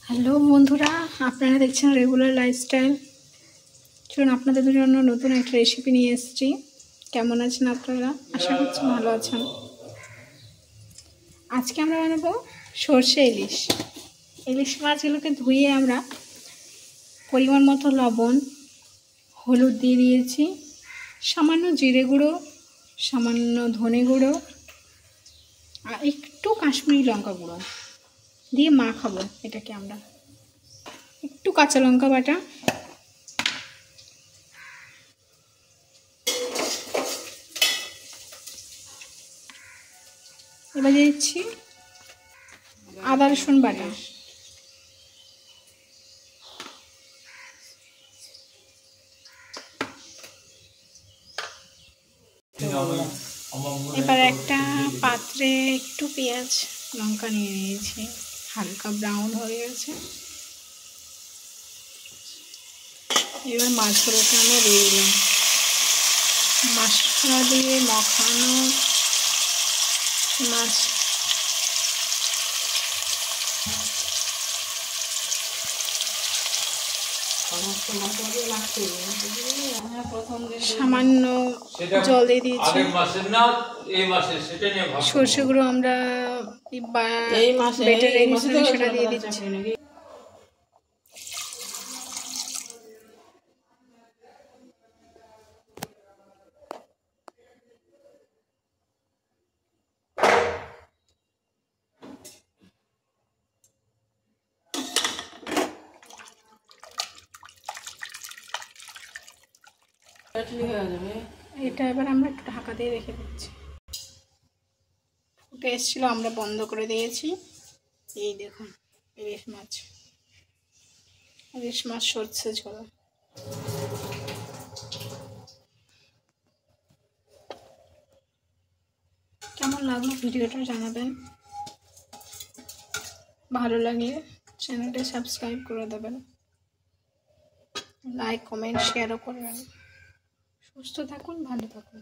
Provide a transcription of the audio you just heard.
Hello বন্ধুরা, আপনারা দেখছেন রেগুলার লাইফস্টাইল। চলুন আপনাদের জন্য নতুন একটা রেসিপি নিয়ে এসেছি। কেমন আছেন আপনারা? আশা করছি ভালো আছেন। আজকে আমরা বানাবো সর্ষে ইলিশ। ইলিশ মাছগুলোকে ধুয়ে আমরা পরিমাণ মতো লবণ, হলুদ দিয়ে দিয়েছি, সামান্য জিরে গুঁড়ো, সামান্য ধনে গুঁড়ো আর একটু কাশ্মীরি লঙ্কা গুঁড়ো দিয়ে মাখাবো। এটাকে আমরা একটু কাঁচা লঙ্কা বাটা, এবার দিচ্ছি আদা রসুন বাটা, এবার একটা পাত্রে একটু পেঁয়াজ লঙ্কা নিয়ে নিয়েছি, হালকা ব্রাউন হয়ে গেছে। এবার মাছগুলোকে আমরা দিয়ে দিলাম। মশলা দিয়ে মাখানো মাছ সামান্য জল দিয়ে দিয়েছি। সর্ষেগুলো আমরা বেটে রেখেছিলাম সেটা দিয়ে দিচ্ছি। এটা এবার আমরা একটু ঢাকা দিয়ে রেখে দিচ্ছি। ফুটে এসেছিল, আমরা বন্ধ করে দিয়েছি। এই দেখুন ইলিশ মাছ সর্ষে ঝোল। কেমন লাগলো ভিডিওটা জানাবেন। ভালো লাগলে চ্যানেলটা সাবস্ক্রাইব করে দেবেন, লাইক কমেন্ট শেয়ারও করবেন। সুস্থ থাকুন, ভালো থাকুন।